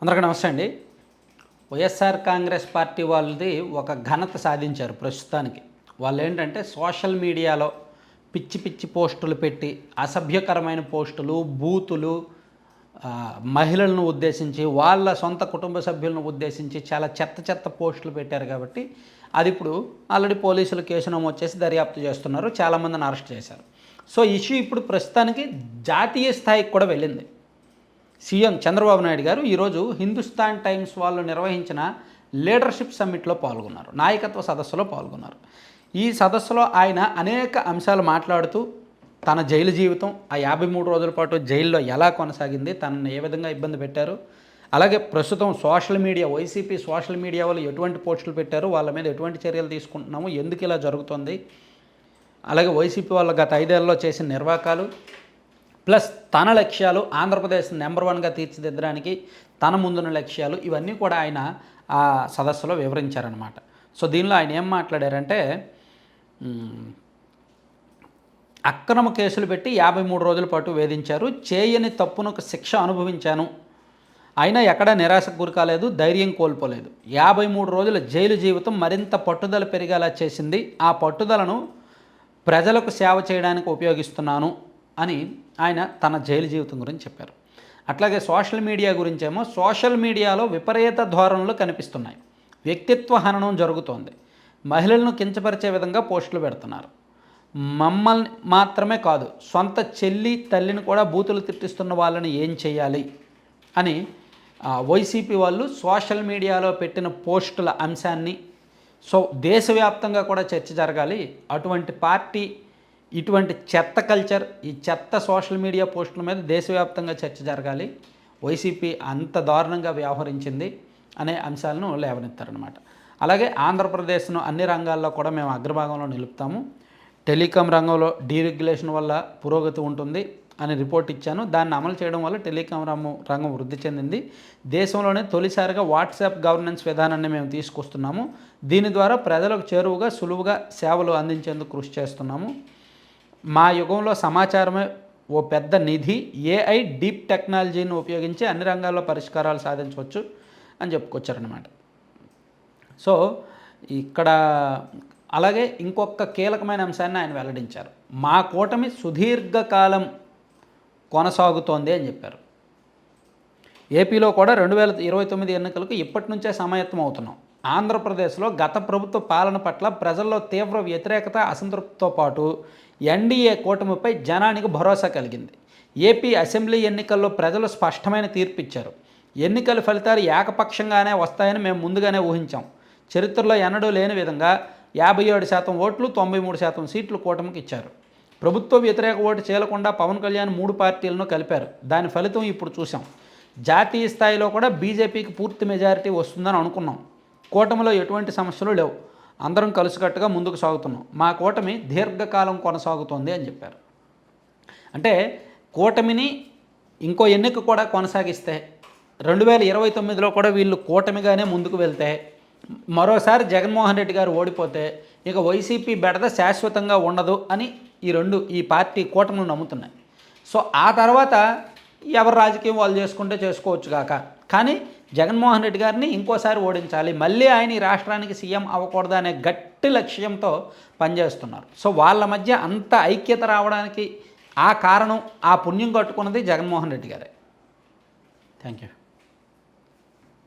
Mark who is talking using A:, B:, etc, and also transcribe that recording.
A: అందరికీ నమస్తే అండి. వైఎస్ఆర్ కాంగ్రెస్ పార్టీ వాళ్ళది ఒక ఘనత సాధించారు ప్రస్తుతానికి. వాళ్ళు ఏంటంటే సోషల్ మీడియాలో పిచ్చి పిచ్చి పోస్టులు పెట్టి, అసభ్యకరమైన పోస్టులు, బూతులు, మహిళలను ఉద్దేశించి, వాళ్ళ సొంత కుటుంబ సభ్యులను ఉద్దేశించి చాలా చెత్త చెత్త పోస్టులు పెట్టారు కాబట్టి అది ఇప్పుడు ఆల్రెడీ పోలీసులు కేసు నమోదు చేసి దర్యాప్తు చేస్తున్నారు. చాలామందిని అరెస్ట్ చేశారు. సో ఇష్యూ ఇప్పుడు ప్రస్తుతానికి జాతీయ స్థాయికి కూడా వెళ్ళింది. సీఎం చంద్రబాబు నాయుడు గారు ఈరోజు హిందుస్థాన్ టైమ్స్ వాళ్ళు నిర్వహించిన లీడర్షిప్ సమ్మిట్లో పాల్గొన్నారు, నాయకత్వ సదస్సులో పాల్గొన్నారు. ఈ సదస్సులో ఆయన అనేక అంశాలు మాట్లాడుతూ తన జైలు జీవితం, ఆ 53 రోజుల పాటు జైల్లో ఎలా కొనసాగింది, తనను ఏ విధంగా ఇబ్బంది పెట్టారు, అలాగే ప్రస్తుతం social media, YCP social media వాళ్ళు ఎటువంటి పోస్టులు పెట్టారు, వాళ్ళ మీద ఎటువంటి చర్యలు తీసుకుంటున్నాము, ఎందుకు ఇలా జరుగుతుంది, అలాగే వైసీపీ వాళ్ళు గత 5 ఏళ్లలో చేసిన నిర్వాకాలు, ప్లస్ తన లక్ష్యాలు, ఆంధ్రప్రదేశ్ నెంబర్ 1గా తీర్చిదిద్దడానికి తన ముందున్న లక్ష్యాలు, ఇవన్నీ కూడా ఆయన ఆ సదస్సులో వివరించారనమాట. సో దీనిలో ఆయన ఏం మాట్లాడారంటే, అక్రమ కేసులు పెట్టి 53 రోజుల పాటు వేధించారు, చేయని తప్పునకు శిక్ష అనుభవించాను, అయినా ఎక్కడా నిరాశకు గురి కాలేదు, ధైర్యం కోల్పోలేదు, 53 రోజుల జైలు జీవితం మరింత పట్టుదల పెరిగేలా చేసింది, ఆ పట్టుదలను ప్రజలకు సేవ చేయడానికి ఉపయోగిస్తున్నాను అని ఆయన తన జైలు జీవితం గురించి చెప్పారు. అట్లాగే సోషల్ మీడియా గురించేమో, సోషల్ మీడియాలో విపరీత ధోరణులు కనిపిస్తున్నాయి, వ్యక్తిత్వ హననం జరుగుతోంది, మహిళలను కించపరిచే విధంగా పోస్టులు పెడుతున్నారు, మమ్మల్ని మాత్రమే కాదు సొంత చెల్లి తల్లిని కూడా బూతులు తిట్టిస్తున్న వాళ్ళని ఏం చేయాలి అని వైసీపీ వాళ్ళు సోషల్ మీడియాలో పెట్టిన పోస్టుల అంశాన్ని, సో దేశవ్యాప్తంగా కూడా చర్చ జరగాలి, అటువంటి పార్టీ ఇటువంటి చెత్త కల్చర్, ఈ చెత్త సోషల్ మీడియా పోస్టుల మీద దేశవ్యాప్తంగా చర్చ జరగాలి, వైసీపీ అంత దారుణంగా వ్యవహరించింది అనే అంశాలను లేవనెత్తారనమాట. అలాగే ఆంధ్రప్రదేశ్ను అన్ని రంగాల్లో కూడా మేము అగ్రభాగంలో నిలుపుతాము, టెలికాం రంగంలో డీరెగ్యులేషన్ వల్ల పురోగతి ఉంటుంది అని రిపోర్ట్ ఇచ్చాను, దాన్ని అమలు చేయడం వల్ల టెలికాం రంగం వృద్ధి చెందింది, దేశంలోనే తొలిసారిగా వాట్సాప్ గవర్నెన్స్ విధానాన్ని మేము తీసుకొస్తున్నాము, దీని ద్వారా ప్రజలకు చేరువుగా సులువుగా సేవలు అందించేందుకు కృషి చేస్తున్నాము, మా యుగంలో సమాచారమే ఓ పెద్ద నిధి, ఏఐ డీప్ టెక్నాలజీని ఉపయోగించి అన్ని రంగాల్లో పరిష్కారాలు సాధించవచ్చు అని చెప్పుకొచ్చారనమాట. సో ఇక్కడ అలాగే ఇంకొక కీలకమైన అంశాన్ని ఆయన వెల్లడించారు, మా కూటమి సుదీర్ఘకాలం కొనసాగుతోంది అని చెప్పారు. ఏపీలో కూడా 2029 ఎన్నికలకు ఇప్పటి నుంచే సమాయత్తం అవుతున్నాం, ఆంధ్రప్రదేశ్లో గత ప్రభుత్వ పాలన పట్ల ప్రజల్లో తీవ్ర వ్యతిరేకత, అసంతృప్తితో పాటు ఎన్డీఏ కూటమిపై జనానికి భరోసా కలిగింది, ఏపీ అసెంబ్లీ ఎన్నికల్లో ప్రజలు స్పష్టమైన తీర్పు ఇచ్చారు, ఎన్నికల ఫలితాలు ఏకపక్షంగానే వస్తాయని మేము ముందుగానే ఊహించాం, చరిత్రలో ఎన్నడూ లేని విధంగా 57% ఓట్లు, 93% సీట్లు కూటమికి ఇచ్చారు, ప్రభుత్వ వ్యతిరేక ఓటు చేయకుండా పవన్ కళ్యాణ్ 3 పార్టీలను కలిపారు, దాని ఫలితం ఇప్పుడు చూసాం, జాతీయ స్థాయిలో కూడా బీజేపీకి పూర్తి మెజారిటీ వస్తుందని అనుకున్నాం, కూటమిలో ఎటువంటి సమస్యలు లేవు, అందరం కలిసికట్టుగా ముందుకు సాగుతున్నాం, మా కూటమి దీర్ఘకాలం కొనసాగుతోంది అని చెప్పారు. అంటే కూటమిని ఇంకో ఎన్నిక కూడా కొనసాగిస్తే 2029లో కూడా వీళ్ళు కూటమిగానే ముందుకు వెళ్తే, మరోసారి జగన్మోహన్ రెడ్డి గారు ఓడిపోతే ఇక వైసీపీ బెడద శాశ్వతంగా ఉండదు అని ఈ పార్టీ కూటములు నమ్ముతున్నాయి. సో ఆ తర్వాత ఎవరు రాజకీయం వాళ్ళు చేసుకుంటే చేసుకోవచ్చు కాక, కానీ జగన్మోహన్ రెడ్డి గారిని ఇంకోసారి ఓడించాలి, మళ్ళీ ఆయన ఈ రాష్ట్రానికి సీఎం అవ్వకూడదు అనే గట్టి లక్ష్యంతో పనిచేస్తున్నారు. సో వాళ్ళ మధ్య అంత ఐక్యత రావడానికి ఆ కారణం, ఆ పుణ్యం కట్టుకున్నది జగన్మోహన్ రెడ్డి గారే. Thank you.